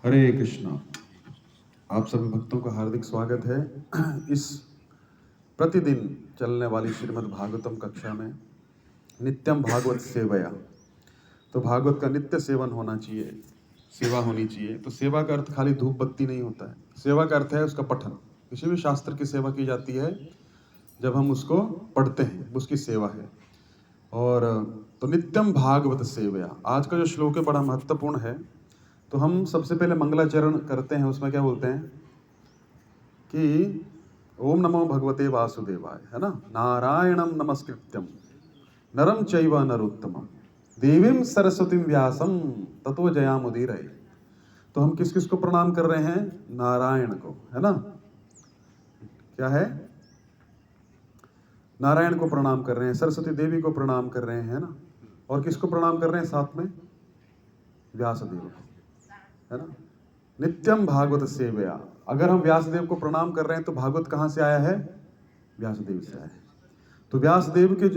हरे कृष्णा। आप सभी भक्तों का हार्दिक स्वागत है इस प्रतिदिन चलने वाली श्रीमद् भागवतम कक्षा में। नित्यम भागवत सेवया, तो भागवत का नित्य सेवन होना चाहिए, सेवा होनी चाहिए। तो सेवा का अर्थ खाली धूप बत्ती नहीं होता है, सेवा का अर्थ है उसका पठन। किसी भी शास्त्र की सेवा की जाती है जब हम उसको पढ़ते हैं, उसकी सेवा है। और तो नित्यम भागवत सेवया, आज का जो श्लोक है बड़ा महत्वपूर्ण है। तो हम सबसे पहले मंगलाचरण करते हैं, उसमें क्या बोलते हैं कि ओम नमो भगवते वासुदेवाय, है ना। नारायणम नमस्कृत्यम नरम चैव नरोत्तमम देवीं सरस्वतीं व्यासम ततो जयामुदीरये। तो हम किस किस को प्रणाम कर रहे हैं? नारायण को, है ना। क्या है? नारायण को प्रणाम कर रहे हैं, सरस्वती देवी को प्रणाम कर रहे हैं, है ना। और किसको प्रणाम कर रहे हैं साथ में? व्यासदेव को, है ना। नित्यम भागवत सेवया, अगर हम व्यासदेव को प्रणाम कर रहे हैं तो भागवत कहाँ से आया है? व्यासदेव से आया है। तो व्यासदेव के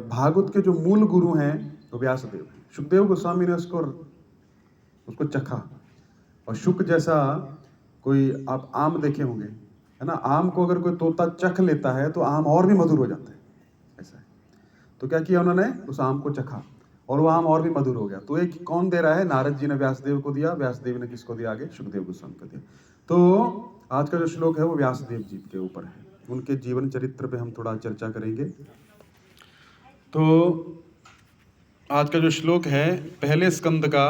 भागवत के जो मूल गुरु हैं तो व्यासदेव हैं। सुखदेव गोस्वामी ने उसको चखा। और शुक जैसा कोई आप आम देखे होंगे, है ना। आम को अगर कोई तोता चख लेता है तो आम और भी मधुर हो जाता है, ऐसा है। तो क्या किया उन्होंने? उस आम को चखा और वो आम और भी मधुर हो गया। तो एक कौन दे रहा है? नारद जी ने व्यासदेव को दिया, व्यासदेव ने किसको दिया? आगे सुखदेव गोस्वामी को दिया। तो आज का जो श्लोक है वो व्यासदेव जी के ऊपर है, उनके जीवन चरित्र पे हम थोड़ा चर्चा करेंगे। तो आज का जो श्लोक है पहले स्कंद का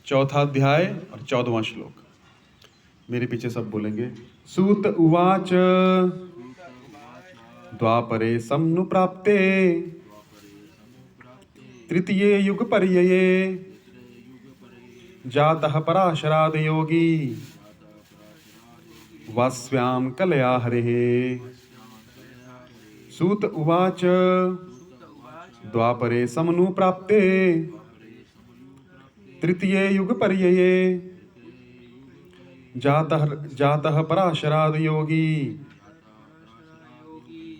4था अध्याय और 14वां श्लोक। मेरे पीछे सब बोलेंगे। सूत उवाच द्वापरे सम्नुप्राप्ते तृतीये युग पर्यये जातः पराशराद योगी वास्याम कलया हरेः। सूत उवाच द्वापरे समनुप्राप्ते तृतीये युग पर्यये जातः पराशराद योगी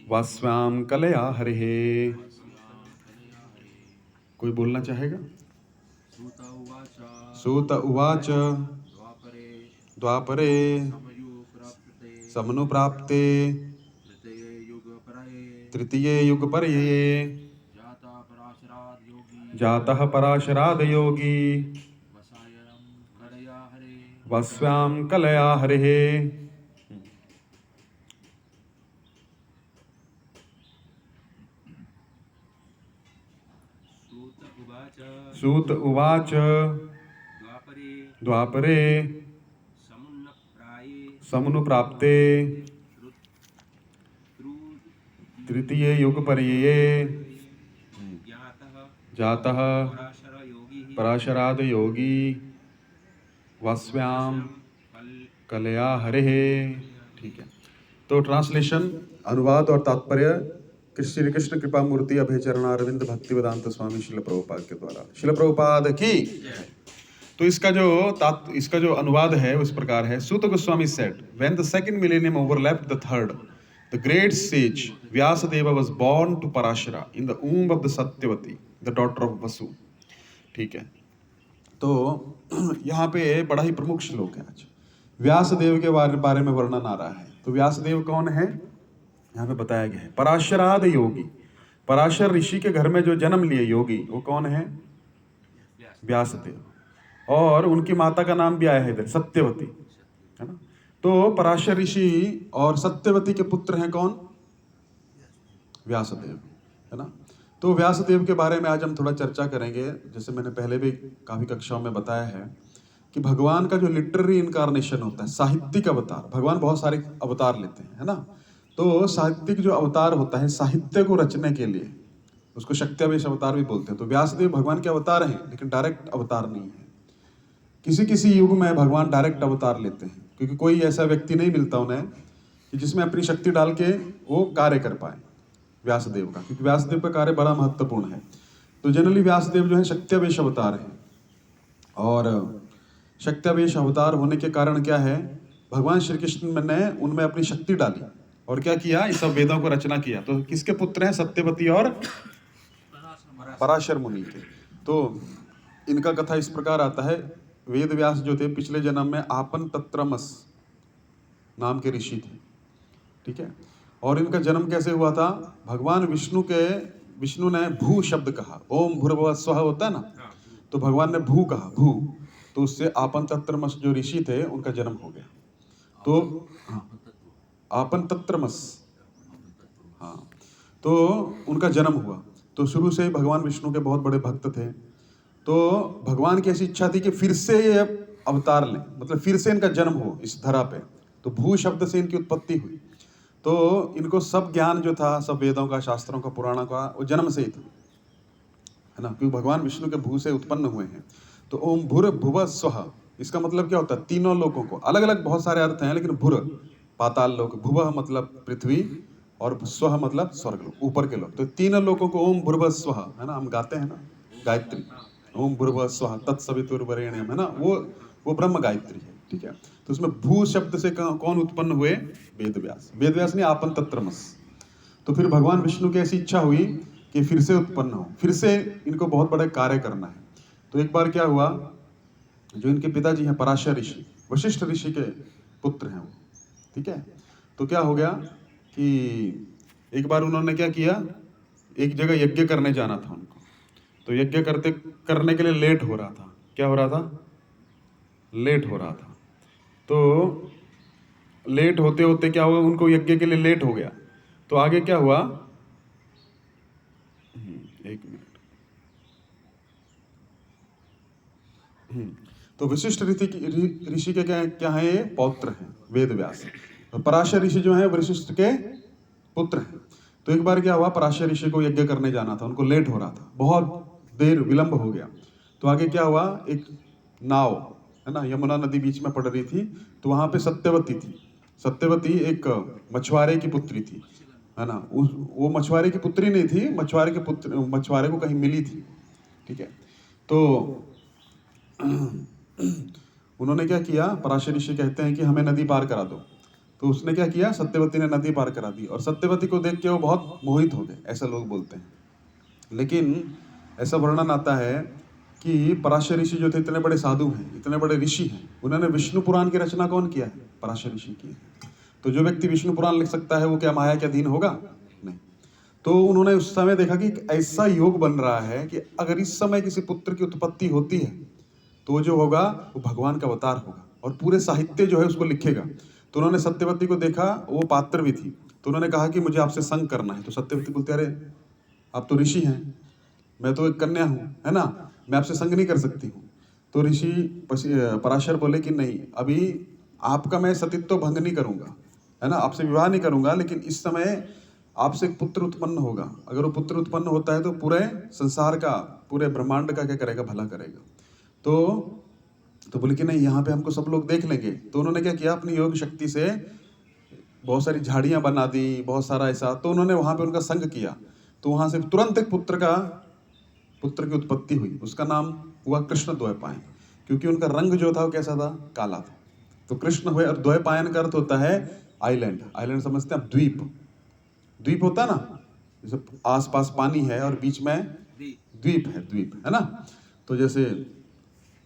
वास्याम कलया हरेः। कोई बोलना चाहेगा? सूत उवाच द्वापरे समनुप्राप्ते तृतीये युग पर्यये जातः पराशराद योगी वस्याम कलया हरेः। सूत उवाच द्वापरे समनुप्राप्ते तृतीये युग पर्यये जातः पराशराद योगी वस्याम कलया हरेः। ठीक है। तो ट्रांसलेशन, अनुवाद और तात्पर्य श्री कृष्ण कृपा मूर्ति अभय चरणारविंद भक्ति वेदांत स्वामी शिल प्रभुपाद के द्वारा। शिल प्रभुपाद की। तो इसका जो अनुवाद है उस प्रकार है। Suta Goswami said, when the second millennium overlapped the third, the great sage Vyasadeva was born to Parashara in the womb of the Satyavati the daughter of Vasu. ठीक है। तो यहाँ पे बड़ा ही प्रमुख श्लोक है आज। व्यासदेव के बारे में वर्णन आ रहा है। तो व्यासदेव कौन है यहाँ पे बताया गया है? पराशराद योगी, पराशर ऋषि के घर में जो जन्म लिए योगी, वो कौन है? व्यासदेव। और उनकी माता का नाम भी आया है इधर, सत्यवती, है ना। तो पराशर ऋषि और सत्यवती के पुत्र हैं कौन? व्यासदेव, है ना। तो व्यासदेव के बारे में आज हम थोड़ा चर्चा करेंगे। जैसे मैंने पहले भी काफी कक्षाओं में बताया है कि भगवान का जो लिटरेरी इनकारनेशन होता है, साहित्यिक अवतार, भगवान बहुत सारे अवतार लेते हैं, है ना। तो साहित्यिक जो अवतार होता है साहित्य को रचने के लिए, उसको शक्त्यावेश अवतार भी बोलते हैं। तो व्यासदेव भगवान के अवतार हैं, लेकिन डायरेक्ट अवतार नहीं है। किसी किसी युग में भगवान डायरेक्ट अवतार लेते हैं, क्योंकि कोई ऐसा व्यक्ति नहीं मिलता उन्हें कि जिसमें अपनी शक्ति डाल के वो कार्य कर पाए व्यासदेव का, क्योंकि व्यासदेव का कार्य बड़ा महत्वपूर्ण है। तो जनरली व्यासदेव जो है शक्त्यावेश अवतार हैं। और शक्त्यावेश अवतार होने के कारण क्या है? भगवान श्री कृष्ण ने उनमें अपनी शक्ति डाली और क्या किया? इस सब वेदों को रचना किया। तो किसके पुत्र हैं? सत्यवती और पराशर मुनि के। तो इनका कथा इस प्रकार आता है वेद व्यास जो थे पिछले जन्म में आपन तत्रमस नाम के ऋषि थे, ठीक है। और इनका जन्म कैसे हुआ था? भगवान विष्णु ने भू शब्द कहा, ओम भूर्भुवः स्वः होता है ना, तो भगवान ने भू कहा, भू, तो उससे आपन तत्रमस जो ऋषि थे उनका जन्म हो गया। तो आपन तत्रमस, हाँ, तो उनका जन्म हुआ। तो शुरू से ही भगवान विष्णु के बहुत बड़े भक्त थे। तो भगवान की ऐसी इच्छा थी कि फिर से ये अवतार लें, मतलब फिर से इनका जन्म हो इस धरा पे। तो भू शब्द से इनकी उत्पत्ति हुई। तो इनको सब ज्ञान जो था, सब वेदों का, शास्त्रों का, पुराणों का, वो जन्म से ही था, है ना, क्योंकि भगवान विष्णु के भू से उत्पन्न हुए हैं। तो ओम भूर्भुवः स्वः, इसका मतलब क्या होता है? तीनों लोगों को, अलग अलग बहुत सारे अर्थ हैं, लेकिन भूर पाताल लोक, भुवः मतलब पृथ्वी, और स्वः मतलब स्वर्ग लोक, ऊपर के लोग। तो तीनों लोगों को ओम भूर्भुवः स्वः, है ना, हम गाते हैं ना गायत्री, ओम भूर्भुवः स्वः तत्सवितुर्वरेण्यम, है ना, वो ब्रह्म गायत्री है, ठीक है। तो उसमें भू शब्द से कौन उत्पन्न हुए? वेद व्यास। वेद व्यास ने आपन तत्रमस। तो फिर भगवान विष्णु की ऐसी इच्छा हुई कि फिर से उत्पन्न हो, फिर से इनको बहुत बड़े कार्य करना है। तो एक बार क्या हुआ, जो इनके पिताजी हैं पराशर ऋषि, वशिष्ठ ऋषि के पुत्र हैं वो, ठीक है। तो क्या हो गया कि एक बार उन्होंने क्या किया, एक जगह यज्ञ करने जाना था उनको। तो यज्ञ करने के लिए लेट हो रहा था। क्या हो रहा था? लेट हो रहा था। तो लेट होते होते क्या हुआ, उनको यज्ञ के लिए लेट हो गया। तो आगे क्या हुआ, एक मिनट। तो विशिष्ट ऋषि के क्या है? ये पौत्र हैं, वेद व्यास। तो पराशर ऋषि जो है वशिष्ठ के पुत्र हैं। तो एक बार क्या हुआ, पराशर ऋषि को यज्ञ करने जाना था, उनको लेट हो रहा था, बहुत देर विलंब हो गया। तो आगे क्या हुआ, एक नाव, है ना, यमुना नदी बीच में पड़ रही थी। तो वहां पे सत्यवती थी। सत्यवती एक मछुआरे की पुत्री थी, है ना। वो मछुआरे की पुत्री नहीं थी, मछुआरे को कहीं मिली थी, ठीक है। तो उन्होंने क्या किया, पराशर ऋषि कहते हैं कि हमें नदी पार करा दो। तो उसने क्या किया, सत्यवती ने नदी पार करा दी। और सत्यवती को देख के वो बहुत मोहित हो गए, ऐसा लोग बोलते हैं। लेकिन ऐसा वर्णन आता है कि पराशर ऋषि जो थे इतने बड़े साधु हैं, इतने बड़े ऋषि हैं, उन्होंने विष्णु पुराण की रचना कौन किया है? पराशर ऋषि की है। तो जो व्यक्ति विष्णु पुराण लिख सकता है वो क्या माया के अधीन होगा? नहीं। तो उन्होंने उस समय देखा कि ऐसा योग बन रहा है कि अगर इस समय किसी पुत्र की उत्पत्ति होती है तो जो होगा वो भगवान का अवतार होगा, और पूरे साहित्य जो है उसको लिखेगा। तो उन्होंने सत्यवती को देखा, वो पात्र भी थी। तो उन्होंने कहा कि मुझे आपसे संग करना है। तो सत्यवती बोलते, अरे आप तो ऋषि हैं, मैं तो एक कन्या हूँ, है ना, मैं आपसे संग नहीं कर सकती हूँ। तो ऋषि पराशर बोले कि नहीं, अभी आपका मैं सतीत्व भंग नहीं करूँगा, है ना, आपसे विवाह नहीं करूँगा, लेकिन इस समय आपसे एक पुत्र उत्पन्न होगा। अगर वो पुत्र उत्पन्न होता है तो पूरे संसार का, पूरे ब्रह्मांड का क्या करेगा? भला करेगा। तो बोले कि नहीं, यहाँ पे हमको सब लोग देख लेंगे। तो उन्होंने क्या किया, अपनी योग शक्ति से बहुत सारी झाड़ियाँ बना दी, बहुत सारा ऐसा। तो उन्होंने वहाँ पे उनका संग किया। तो वहाँ से तुरंत एक पुत्र की उत्पत्ति हुई। उसका नाम हुआ कृष्ण द्वैपायन, क्योंकि उनका रंग जो था वो कैसा था? काला था। तो कृष्ण हुए। और द्वैपायन का अर्थ होता है आइलैंड। आइलैंड समझते हैं आप? द्वीप, द्वीप होता है ना, जैसे आसपास पानी है और बीच में द्वीप है ना। तो जैसे,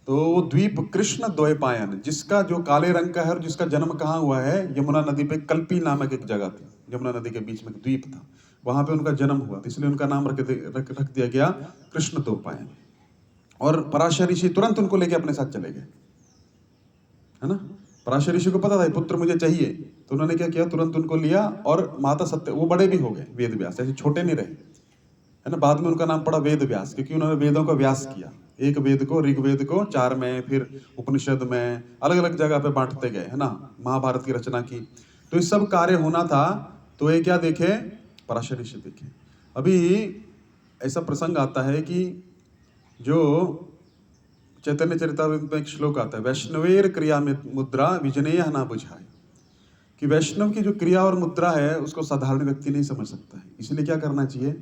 तो वो द्वीप कृष्ण द्वैपायन, जिसका जो काले रंग का है, और जिसका जन्म कहाँ हुआ है? यमुना नदी पे कल्पी नामक एक जगह थी, यमुना नदी के बीच में एक द्वीप था, वहां पे उनका जन्म हुआ। तो इसलिए उनका नाम रख दिया गया कृष्ण द्वैपायन। और पराशर ऋषि तुरंत उनको लेके अपने साथ चले गए, है ना। पराशर ऋषि को पता था पुत्र मुझे चाहिए, तो उन्होंने क्या किया, तुरंत उनको लिया। और माता सत्य, वो बड़े भी हो गए, वेद व्यास, ऐसे छोटे नहीं रहे, है ना। बाद में उनका नाम पड़ा वेद व्यास, क्योंकि उन्होंने वेदों का व्यास किया। एक वेद को, ऋग्वेद को 4 में, फिर उपनिषद में, अलग अलग जगह पे बांटते गए, है ना। महाभारत की रचना की। तो ये सब कार्य होना था। तो ये क्या देखे? पराशर ऋषि देखे। अभी ऐसा प्रसंग आता है कि जो चैतन्य चरितामृत में एक श्लोक आता है, वैष्णवेर क्रिया में मुद्रा विजनेय ना बुझाए, कि वैष्णव की जो क्रिया और मुद्रा है उसको साधारण व्यक्ति नहीं समझ सकता है। इसलिए क्या करना चाहिए,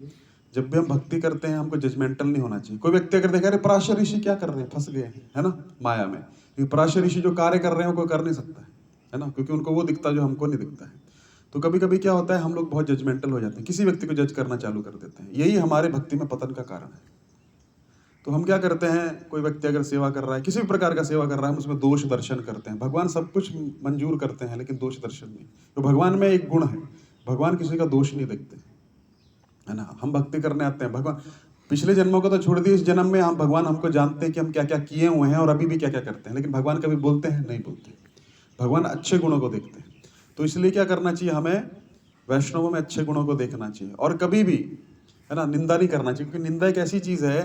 जब भी हम भक्ति करते हैं हमको जजमेंटल नहीं होना चाहिए। कोई व्यक्ति अगर देखा, अरे पराशर ऋषि क्या कर रहे हैं, फंस गए हैं, है ना, माया में। क्योंकि पराशर ऋषि जो कार्य कर रहे हैं वो कोई कर नहीं सकता है ना, क्योंकि उनको वो दिखता जो हमको नहीं दिखता है। तो कभी कभी क्या होता है, हम लोग बहुत जजमेंटल हो जाते हैं, किसी व्यक्ति को जज करना चालू कर देते हैं। यही हमारे भक्ति में पतन का कारण है। तो हम क्या करते हैं, कोई व्यक्ति अगर सेवा कर रहा है, किसी भी प्रकार का सेवा कर रहा है, हम उसमें दोष दर्शन करते हैं। भगवान सब कुछ मंजूर करते हैं लेकिन दोष दर्शन नहीं। तो भगवान में एक गुण है, भगवान किसी का दोष नहीं देखते, है ना। हम भक्ति करने आते हैं, भगवान पिछले जन्मों को तो छोड़ दिए, इस जन्म में हम भगवान हमको जानते हैं कि हम क्या क्या किए हुए हैं और अभी भी क्या क्या करते हैं, लेकिन भगवान कभी बोलते हैं? नहीं बोलते। भगवान अच्छे गुणों को देखते हैं। तो इसलिए क्या करना चाहिए, हमें वैष्णवों में अच्छे गुणों को देखना चाहिए और कभी भी, है ना, निंदा नहीं करना चाहिए। क्योंकि निंदा एक ऐसी चीज़ है,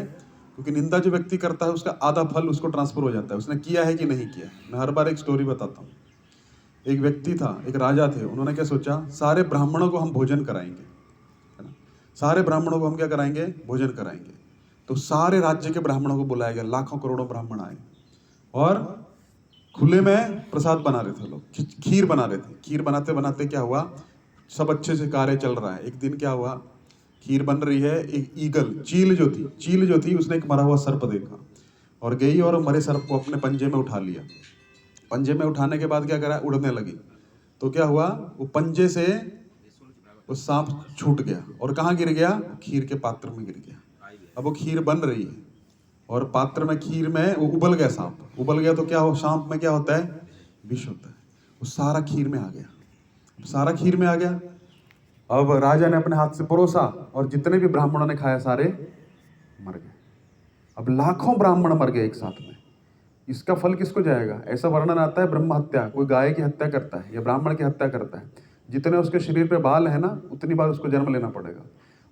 क्योंकि निंदा जो व्यक्ति करता है उसका आधा फल उसको ट्रांसफर हो जाता है, उसने किया है कि नहीं किया। मैं हर बार एक स्टोरी बताता हूँ। एक व्यक्ति था, एक राजा थे, उन्होंने क्या सोचा, सारे ब्राह्मणों को हम भोजन कराएंगे, है ना, सारे ब्राह्मणों को हम क्या कराएंगे, भोजन कराएंगे। तो सारे राज्य के ब्राह्मणों को बुलाया गया, लाखों करोड़ों ब्राह्मण आए और खुले में प्रसाद बना रहे थे लोग, खीर बना रहे थे। खीर बनाते बनाते क्या हुआ, सब अच्छे से कार्य चल रहा है। एक दिन क्या हुआ, खीर बन रही है, एक ईगल, चील जो थी उसने एक मरा हुआ सर्प देखा और गई और मरे सर्प को अपने पंजे में उठा लिया। पंजे में उठाने के बाद क्या करा, उड़ने लगी। तो क्या हुआ, वो पंजे से वो सांप छूट गया और कहाँ गिर गया, खीर के पात्र में गिर गया। अब वो खीर बन रही है और पात्र में, खीर में वो उबल गया, सांप उबल गया। तो क्या हो, सांप में क्या होता है, विष होता है। वो सारा खीर में आ गया, सारा खीर में आ गया। अब राजा ने अपने हाथ से परोसा और जितने भी ब्राह्मणों ने खाया सारे मर गए। अब लाखों ब्राह्मण मर गए एक साथ में। इसका फल किसको जाएगा? ऐसा वर्णन आता है, ब्रह्म हत्या, कोई गाय की हत्या करता है या ब्राह्मण की हत्या करता है, जितने उसके शरीर पे बाल है ना, उतनी बार उसको जन्म लेना पड़ेगा।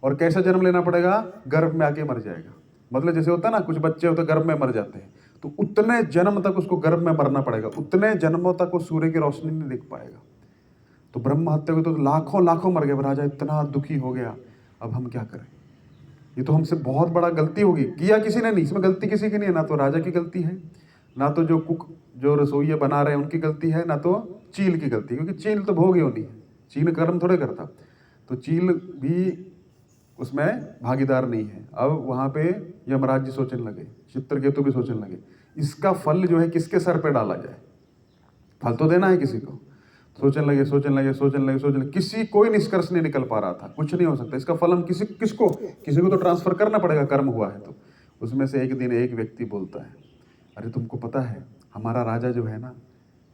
और कैसा जन्म लेना पड़ेगा, गर्भ में आके मर जाएगा। मतलब जैसे होता है ना, कुछ बच्चे होते गर्भ में मर जाते हैं, तो उतने जन्म तक उसको गर्भ में मरना पड़ेगा, उतने जन्मों तक वो सूर्य की रोशनी नहीं देख पाएगा। तो ब्रह्म हत्या को तो लाखों लाखों मर गए। राजा इतना दुखी हो गया, अब हम क्या करें, ये तो हमसे बहुत बड़ा गलती होगी। किया किसी ने नहीं, इसमें गलती किसी की नहीं है, ना तो राजा की गलती है, ना तो जो कुक, जो रसोइया बना रहे हैं उनकी गलती है, ना तो चील की गलती, क्योंकि चील तो भोग योनि है, चील कर्म थोड़े करता, तो चील भी उसमें भागीदार नहीं है। अब वहाँ पे यमराज जी सोचने लगे, चित्रकेतु भी सोचने लगे, इसका फल जो है किसके सर पे डाला जाए, फल तो देना है किसी को। सोचने लगे, किसी कोई निष्कर्ष नहीं निकल पा रहा था, कुछ नहीं हो सकता, इसका फल हम किसी को तो ट्रांसफर करना पड़ेगा, कर्म हुआ है तो। उसमें से एक दिन एक व्यक्ति बोलता है, अरे तुमको पता है हमारा राजा जो है ना,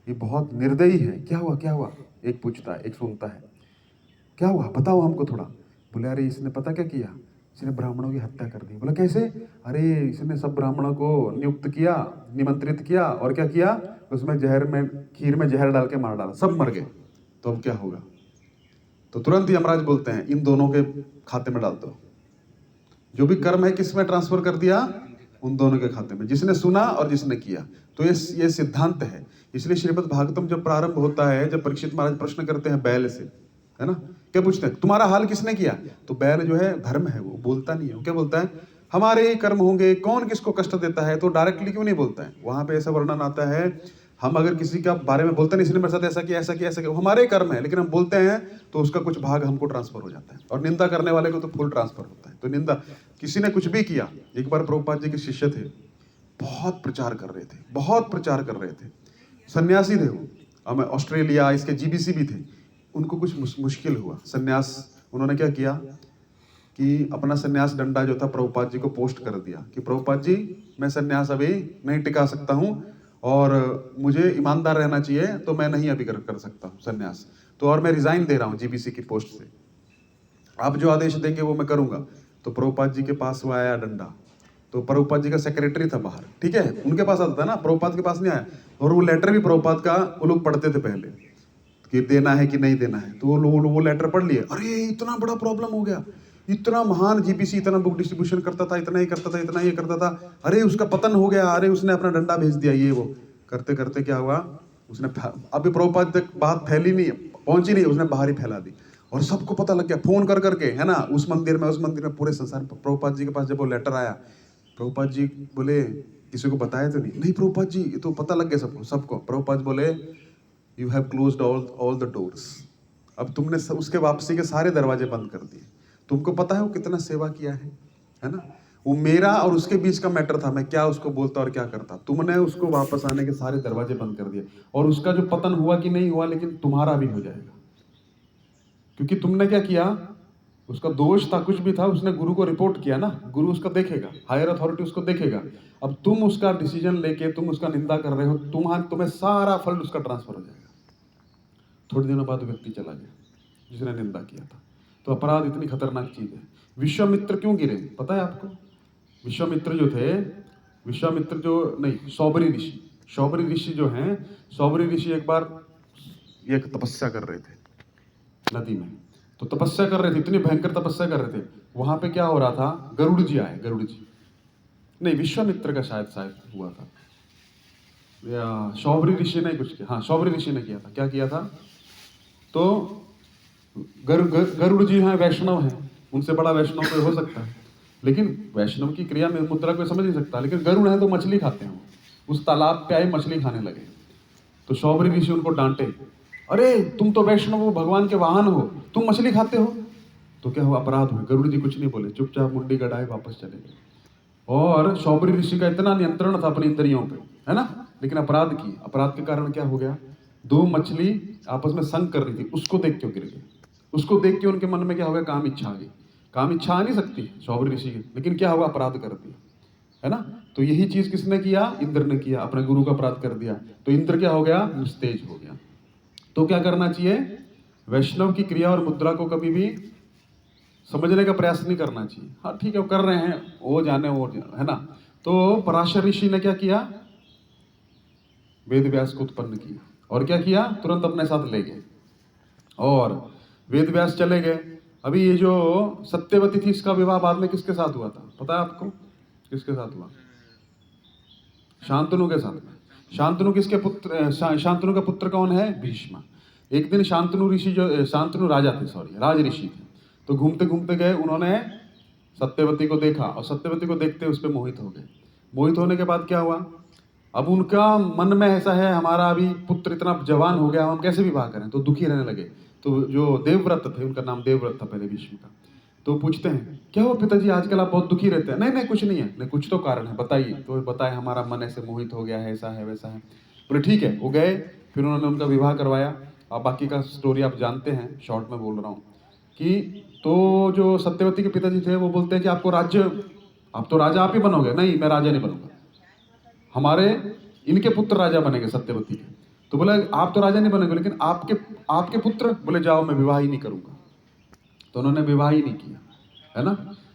ये बहुत निर्दयी है। क्या हुआ? एक पूछता है, एक सुनता है, क्या हुआ बताओ हमको थोड़ा। बोले, अरे इसने पता क्या किया, इसने ब्राह्मणों की हत्या कर दी। बोला कैसे? अरे इसने सब ब्राह्मणों को नियुक्त किया, निमंत्रित किया और क्या किया, उसमें खीर में जहर डाल के मार डाला, सब मर गए। तो अब क्या होगा? तो तुरंत यमराज बोलते हैं, इन दोनों के खाते में डाल दो। जो भी कर्म है किस में ट्रांसफर कर दिया, उन दोनों के खाते में, जिसने सुना और जिसने किया। तो ये सिद्धांत है। इसलिए श्रीमद् भागवतम जब प्रारंभ होता है, जब परीक्षित महाराज प्रश्न करते हैं बैल से, है ना, क्या पूछते हैं, तुम्हारा हाल किसने किया? तो बैल जो है धर्म है, वो बोलता नहीं है, वो क्या बोलता है, हमारे कर्म होंगे, कौन किसको कष्ट देता है। तो डायरेक्टली क्यों नहीं बोलता है? वहां पे ऐसा वर्णन आता है, हम अगर किसी का बारे में बोलते नहीं, इसने मेरे साथ ऐसा किया, हमारे कर्म है, लेकिन हम बोलते हैं तो उसका कुछ भाग हमको ट्रांसफर हो जाता है, और निंदा करने वाले को तो फुल ट्रांसफर होता है। तो निंदा, किसी ने कुछ भी किया। एक बार प्रभुपाद जी के शिष्य थे, बहुत प्रचार कर रहे थे, सन्यासी थे वो, हमें ऑस्ट्रेलिया, इसके जीबीसी भी थे। उनको कुछ मुश्किल हुआ सन्यास, उन्होंने क्या किया कि अपना सन्यास डंडा जो था प्रभुपाद जी को पोस्ट कर दिया कि प्रभुपाद जी, मैं सन्यास अभी नहीं टिका सकता हूँ और मुझे ईमानदार रहना चाहिए, तो मैं नहीं अभी कर सकता हूँ सन्यास, तो और मैं रिजाइन दे रहा हूँ जीबीसी की पोस्ट से, आप जो आदेश देंगे वो मैं करूँगा। तो प्रभुपाद जी के पास वो आया डंडा, तो प्रभुपाद जी का सेक्रेटरी था बाहर, ठीक है, उनके पास आता था ना, प्रभुपाद के पास नहीं आया। और वो लेटर भी प्रभुपाद का वो लोग पढ़ते थे पहले कि देना है कि नहीं देना है, तो वो लेटर पढ़ लिए। अरे इतना बड़ा प्रॉब्लम हो गया, इतना महान जीपीसी, इतना बुक डिस्ट्रीब्यूशन करता था, इतना ये करता था, अरे उसका पतन हो गया, अरे उसने अपना डंडा भेज दिया, ये वो करते करते क्या हुआ, उसने अभी प्रभुपाद तक बात फैली नहीं, पहुंची नहीं, उसने बाहर ही फैला दी और सबको पता लग गया, फोन कर करके, है ना, उस मंदिर में पूरे संसार। प्रभुपाद जी के पास जब वो लेटर आया, प्रभुपाद जी बोले, किसी को बताया तो नहीं प्रभुपाद जी, ये तो पता लग गया सबको। प्रभुपाद बोले, you have closed all the doors, अब तुमने उसके वापसी के सारे दरवाजे बंद कर दिए। तुमको पता है वो कितना सेवा किया है ना, वो मेरा और उसके बीच का मैटर था, मैं क्या उसको बोलता और क्या करता, तुमने उसको वापस आने के सारे दरवाजे बंद कर दिए, और उसका जो पतन हुआ कि नहीं हुआ, लेकिन तुम्हारा भी हो जाएगा, क्योंकि तुमने क्या किया, उसका दोष था, कुछ भी था, उसने गुरु को रिपोर्ट किया ना, गुरु उसका देखेगा, हायर अथॉरिटी उसको देखेगा। अब तुम उसका डिसीजन लेके तुम उसका निंदा कर रहे हो, तुम्हें सारा फल उसका ट्रांसफर हो जाएगा। थोड़े दिनों बाद व्यक्ति चला गया जिसने निंदा किया था। तो अपराध इतनी खतरनाक चीज है। विश्वामित्र क्यों गिरे पता है आपको? विश्वामित्र जो थे, विश्वामित्र जो नहीं, शौबरी ऋषि, शौबरी ऋषि जो हैं, शौबरी ऋषि एक बार एक तपस्या कर रहे थे नदी में। तो तपस्या कर रहे थे, इतनी भयंकर तपस्या कर रहे थे। वहां पे क्या हो रहा था, गरुड़ जी आए, गरुड़ जी नहीं, विश्वामित्र का शायद शायद हुआ था, या शौबरी ऋषि ने कुछ किया, हाँ शौबरी ऋषि ने किया था। क्या किया था? तो गरुड़ जी हैं, वैष्णव हैं, उनसे बड़ा वैष्णव कोई हो सकता है, लेकिन वैष्णव की क्रिया में मुद्रा कोई समझ नहीं सकता। लेकिन गरुड़ है तो मछली खाते हैं, उस तालाब पे आए मछली खाने लगे। तो शौबरी ऋषि उनको डांटे, अरे तुम तो वैष्णव हो, भगवान के वाहन हो, तुम मछली खाते हो। तो क्या हुआ, अपराध हुआ। गरुड़ जी कुछ नहीं बोले, चुपचाप मुंडी गड़ाए वापस चले गए। और शौबरी ऋषि का इतना नियंत्रण था अपनी इंद्रियों पे, है ना, लेकिन अपराध की, अपराध के कारण क्या हो गया, दो मछली आपस में संग कर रही थी, उसको देख के गिर गई। उसको देख के उनके मन में क्या हो गया, काम इच्छा आ गई। काम इच्छा आ नहीं सकती शौबरी ऋषि की, लेकिन क्या हुआ, अपराध कर दिया, है ना। तो यही चीज किसने किया, इंद्र ने किया, अपने गुरु का अपराध कर दिया। तो इंद्र क्या हो गया, निस्तेज हो गया। तो क्या करना चाहिए, वैष्णव की क्रिया और मुद्रा को कभी भी समझने का प्रयास नहीं करना चाहिए। हाँ ठीक है, वो कर रहे हैं, वो जाने, वो है ना। तो पराशर ऋषि ने क्या किया, वेद व्यास को उत्पन्न किया, और क्या किया, तुरंत अपने साथ ले गए, और वेद व्यास चले गए। अभी ये जो सत्यवती थी, इसका विवाह बाद में किसके साथ हुआ था, पता है आपको? किसके साथ हुआ? शांतनु के साथ में। शांतनु किसके पुत्र, शांतनु का पुत्र कौन है, भीष्म। एक दिन शांतनु ऋषि जो, शांतनु राजा थे, सॉरी राज ऋषि थे, तो घूमते घूमते गए, उन्होंने सत्यवती को देखा, और सत्यवती को देखते उस पर मोहित हो गए। मोहित होने के बाद क्या हुआ, अब उनका मन में ऐसा है, हमारा अभी पुत्र इतना जवान हो गया, हम कैसे विवाह करें, तो दुखी रहने लगे। तो जो देवव्रत थे, उनका नाम देवव्रत था पहले भीष्म का, तो पूछते हैं क्या हुआ पिताजी, आजकल आप बहुत दुखी रहते हैं। नहीं नहीं कुछ नहीं है, नहीं कुछ तो कारण है, बताइए। तो बताए, हमारा मन ऐसे मोहित हो गया है, ऐसा है वैसा है। बोले ठीक है, वो गए, फिर उन्होंने उनका विवाह करवाया। अब बाकी का स्टोरी आप जानते हैं, शॉर्ट में बोल रहा हूँ कि तो जो सत्यवती के पिताजी थे, वो बोलते हैं कि आपको राज्य, आप तो राजा आप ही बनोगे। नहीं, मैं राजा नहीं बनूंगा, हमारे इनके पुत्र राजा बनेंगे, सत्यवती के। तो बोले आप तो राजा नहीं बनेंगे, लेकिन आपके आपके पुत्र, बोले जाओ, मैं विवाह ही नहीं करूंगा। तो उन्होंने विवाह ही नहीं किया, है ना।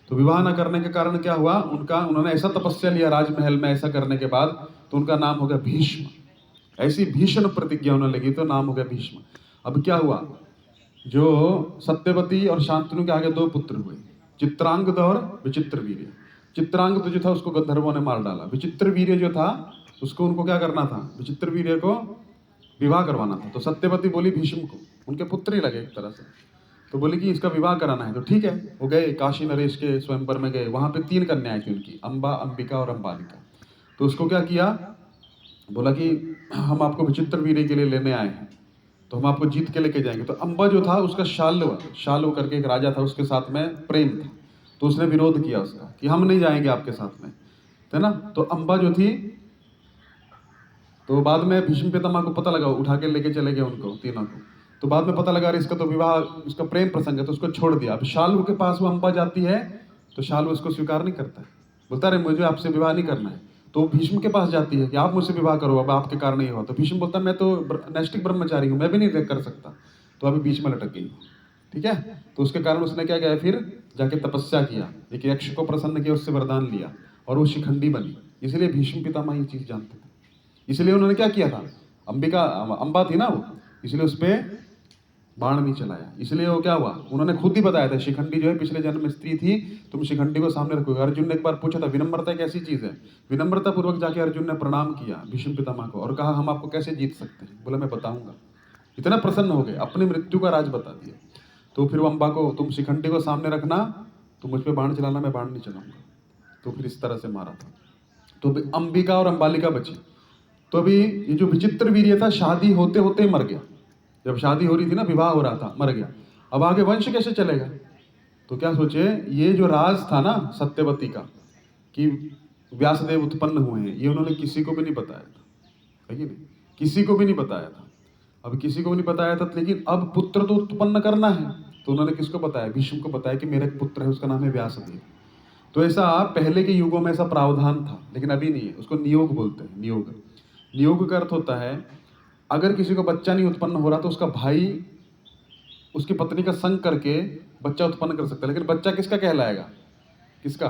तो विवाह न करने के कारण क्या हुआ, उन्होंने ऐसा तपस्या लिया राजमहल में, ऐसा करने के बाद तो उनका नाम हो गया भीष्म। ऐसी भीषण प्रतिज्ञा उन्होंने लगी, तो नाम हो गया भीष्म। अब क्या हुआ, जो सत्यवती और शांतनु के आगे दो पुत्र हुए, चित्रांगद और विचित्र वीर्य। चित्रांगद जो था उसको गंधर्वों ने मार डाला, विचित्र वीर्य जो था उसको, उनको क्या करना था, विचित्र वीर्य को विवाह करवाना था। तो सत्यवती बोली भीष्म को, उनके पुत्र ही लगे एक तरह से, तो बोली कि इसका विवाह कराना है। तो ठीक है, वो गए काशी नरेश के स्वयंवर में गए, वहां पे 3 कन्याएं थी उनकी, अंबा, अंबिका और अंबालिका। तो उसको क्या किया, बोला कि हम आपको विचित्र वीर्य के लिए लेने आए हैं, तो हम आपको जीत के लेके जाएंगे। तो अंबा जो था उसका शाल्व करके एक राजा था, उसके साथ में प्रेम था, तो उसने विरोध किया उसका कि हम नहीं जाएंगे आपके साथ में, है ना। तो अंबा जो थी, तो बाद में भीष्म पितामह को पता लगा, उठा के लेके चले गए उनको तीनों को। तो बाद में पता लगा इसका तो विवाह, इसका प्रेम प्रसंग है, तो उसको छोड़ दिया। अब शाल्व के पास वो अंबा जाती है, तो शाल्व उसको स्वीकार नहीं करता है, बोलता है मुझे आपसे विवाह नहीं करना है। तो भीष्म के पास जाती है कि आप मुझसे विवाह करो, अब आपके कारण ये हुआ। तो भीष्म बोलता है मैं तो नैष्टिक ब्रह्मचारी हूँ, मैं भी नहीं कर सकता। तो अभी बीच में लटक गई, ठीक है। तो उसके कारण उसने क्या किया, फिर जाके तपस्या किया, एक यक्ष को प्रसन्न किया, उससे वरदान लिया, और वो शिखंडी बनी। इसलिए भीष्म पितामह ये चीज जानते थे, इसलिए उन्होंने क्या किया था, अंबा थी ना वो, इसलिए उस पर बाण नहीं चलाया। इसलिए वो क्या हुआ, उन्होंने खुद ही बताया था, शिखंडी जो है पिछले जन्म में स्त्री थी, तुम शिखंडी को सामने रखोगे। अर्जुन ने एक बार पूछा था, विनम्रता एक ऐसी चीज है, विनम्रता पूर्वक जाके अर्जुन ने प्रणाम किया भीष्म पितामह को, और कहा हम आपको कैसे जीत सकते हैं। बोला मैं बताऊंगा। इतना प्रसन्न हो गए, अपनी मृत्यु का राज बता दिया। तो फिर वो अंबा को, तुम शिखंडी को सामने रखना, तुम मुझ पर बाण चलाना, मैं बाण नहीं चलाऊंगा। तो फिर इस तरह से मारा था। तो अंबिका और अंबालिका बची। तो अभी ये जो विचित्र वीर्य था, शादी होते होते मर गया। जब शादी हो रही थी ना, विवाह हो रहा था, मर गया। अब आगे वंश कैसे चलेगा। तो क्या सोचे, ये जो राज था ना सत्यवती का, कि व्यासदेव उत्पन्न हुए हैं, ये उन्होंने किसी को भी नहीं बताया था, है कि नहीं, किसी को भी नहीं बताया था। अब किसी को भी नहीं बताया था, लेकिन अब पुत्र तो उत्पन्न करना है, तो उन्होंने किसको बताया? भीष्म को बताया कि मेरा एक पुत्र है, उसका नाम है व्यासदेव। तो ऐसा पहले के युगों में ऐसा प्रावधान था, लेकिन अभी नहीं है। उसको नियोग बोलते हैं, नियोग। नियोग का अर्थ होता है अगर किसी को बच्चा नहीं उत्पन्न हो रहा तो उसका भाई उसकी पत्नी का संग करके बच्चा उत्पन्न कर सकता है। लेकिन बच्चा किसका कहलाएगा? किसका?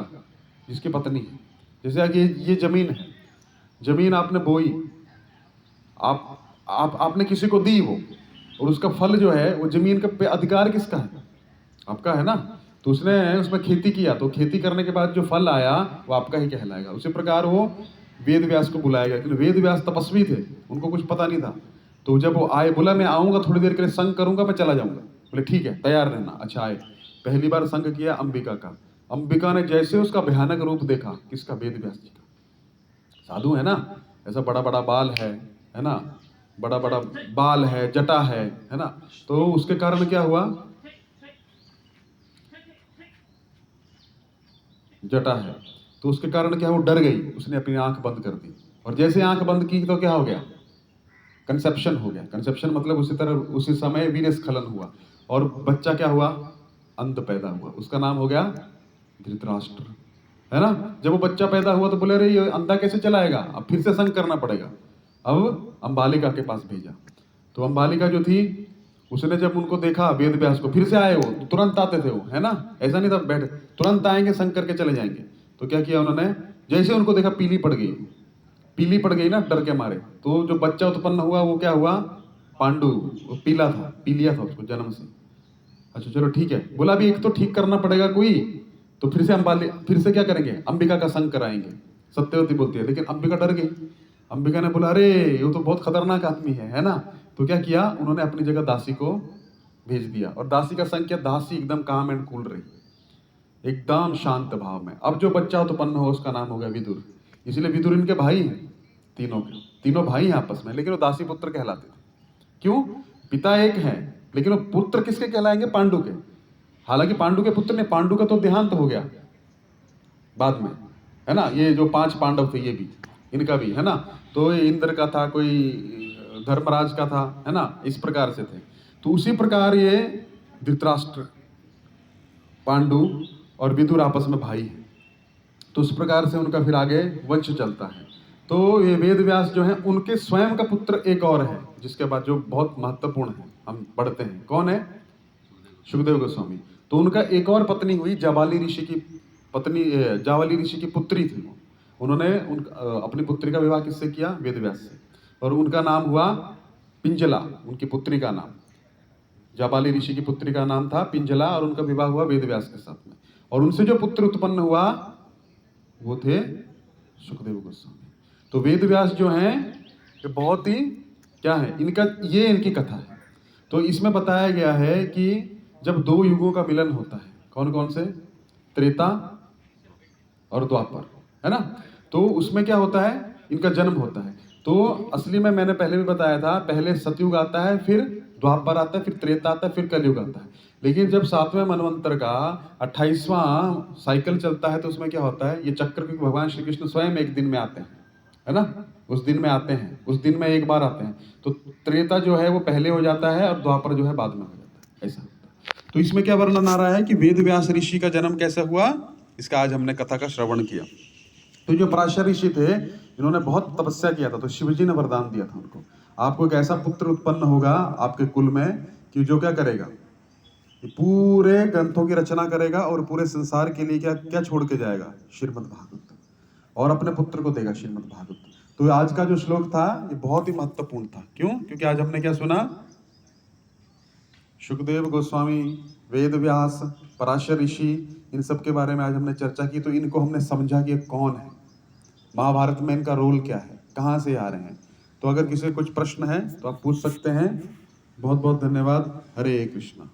जिसकी पत्नी है। जैसे आगे ये जमीन है, जमीन आपने बोई, आपने किसी को दी वो, और उसका फल जो है वो जमीन का पे अधिकार किसका है? आपका है ना। तो उसने उसमें खेती किया, तो खेती करने के बाद जो फल आया वो आपका ही कहलाएगा। उसी प्रकार वो वेद व्यास को बुलाया गया, क्योंकि वेद व्यास तपस्वी थे, उनको कुछ पता नहीं था। तो जब वो आए, बोला मैं आऊंगा थोड़ी देर के लिए, संग करूंगा, मैं चला जाऊंगा। बोले ठीक है, तैयार रहना। अच्छा आए, पहली बार संग किया अंबिका का। अंबिका ने जैसे उसका भयानक रूप देखा, किसका? वेद व्यास जी का। साधु है ना, ऐसा बड़ा बड़ा बाल है ना, बड़ा बड़ा बाल है, जटा है ना। तो उसके कारण क्या हुआ? जटा है, तो उसके कारण क्या, वो डर गई, उसने अपनी आंख बंद कर दी। और जैसे आंख बंद की तो क्या हो गया? कंसेप्शन हो गया। कंसेप्शन मतलब उसी तरह उसी समय वीर्य स्खलन हुआ, और बच्चा क्या हुआ? अंध पैदा हुआ। उसका नाम हो गया धृतराष्ट्र, है ना। जब वो बच्चा पैदा हुआ तो बोले, अरे ये अंधा कैसे चलाएगा, अब फिर से संग करना पड़ेगा। अब अंबालिका के पास भेजा। तो अंबालिका जो थी, उसने जब उनको देखा वेद व्यास को, फिर से आए वो, तो तुरंत आते थे वो, है ना। ऐसा नहीं था बैठे, तुरंत आएंगे, संग करके चले जाएंगे। तो क्या किया उन्होंने? जैसे उनको देखा पीली पड़ गई, पीली पड़ गई ना डर के मारे। तो जो बच्चा उत्पन्न हुआ वो क्या हुआ? पांडु। वो पीला था, पीलिया था उसको जन्म से। अच्छा चलो ठीक है, बोला अभी एक तो ठीक करना पड़ेगा कोई, तो फिर से अंबाली, फिर से क्या करेंगे? अंबिका का संग कराएंगे। सत्यवती बोलती है, लेकिन अंबिका डर गई। अंबिका ने बोला, अरे ये तो बहुत खतरनाक आदमी है ना। तो क्या किया उन्होंने? अपनी जगह दासी को भेज दिया, और दासी का संग किया। दासी एकदम काम एंड कूल रही, एकदम शांत भाव में। अब जो बच्चा उत्पन्न हो उसका नाम हो गया विदुर। इसलिए विदुर इनके भाई हैं, तीनों के तीनों भाई हैं आपस में, लेकिन वो दासी पुत्र कहलाते थे। क्यों? पिता एक है, लेकिन वो पुत्र किसके कहलाएंगे? पांडु के। हालांकि पांडु के पुत्र ने, पांडु का तो देहांत हो गया बाद में, है ना। ये जो 5 पांडव थे, ये भी, इनका भी, है ना। तो ये इंद्र का था, कोई धर्मराज का था, है ना, इस प्रकार से थे। तो उसी प्रकार ये धृतराष्ट्र, पांडु और विदुर आपस में भाई हैं। तो उस प्रकार से उनका फिर आगे वंश चलता है। तो ये वेद व्यास जो है, उनके स्वयं का पुत्र एक और है, जिसके बाद जो बहुत महत्वपूर्ण है, हम पढ़ते हैं। कौन है? सुखदेव गोस्वामी। तो उनका एक और पत्नी हुई, जाबाली ऋषि की पत्नी, जाबाली ऋषि की पुत्री थी वो। उन्होंने अपनी पुत्री का विवाह किससे किया? वेद व्यास से। और उनका नाम हुआ पिंजला, उनकी पुत्री का नाम। जाबाली ऋषि की पुत्री का नाम था पिंजला, और उनका विवाह हुआ वेद व्यास के साथ में। और उनसे जो पुत्र उत्पन्न हुआ वो थे सुखदेव गोस्वामी। तो वेद व्यास जो हैं, ये बहुत ही क्या है, इनका ये इनकी कथा है। तो इसमें बताया गया है कि जब 2 युगों का मिलन होता है, कौन कौन से? त्रेता और द्वापर, है ना। तो उसमें क्या होता है? इनका जन्म होता है। तो असली में मैंने पहले भी बताया था, पहले सतयुग आता है, फिर द्वापर आता है, फिर त्रेता आता है, फिर कलयुग आता है। लेकिन जब 7वें मनवंतर का 28वां साइकिल चलता है, तो उसमें क्या होता है? ये चक्र के भगवान श्री कृष्ण स्वयं एक दिन में आते हैं, है ना। उस दिन में आते हैं, उस दिन में एक बार आते हैं। तो त्रेता जो है वो पहले हो जाता है, और द्वापर जो है बाद में हो जाता है, ऐसा। तो इसमें क्या वर्णन आ रहा है कि वेद व्यास ऋषि का जन्म कैसे हुआ, इसका आज हमने कथा का श्रवण किया। तो जो पराशर ऋषि थे, इन्होंने बहुत तपस्या किया था, तो शिवजी ने वरदान दिया था उनको, आपको एक ऐसा पुत्र उत्पन्न होगा आपके कुल में कि जो क्या करेगा? ये पूरे ग्रंथों की रचना करेगा, और पूरे संसार के लिए क्या क्या छोड़ के जाएगा? श्रीमद् भागवत, और अपने पुत्र को देगा श्रीमद् भागवत। तो आज का जो श्लोक था ये बहुत ही महत्वपूर्ण था। क्यों? क्योंकि आज हमने क्या सुना? सुखदेव गोस्वामी, वेद व्यास, पराशर ऋषि, इन सब के बारे में आज हमने चर्चा की। तो इनको हमने समझा कि कौन है, महाभारत में इनका रोल क्या है, कहाँ से आ रहे हैं। तो अगर किसी कुछ प्रश्न है तो आप पूछ सकते हैं। बहुत बहुत धन्यवाद। हरे कृष्णा।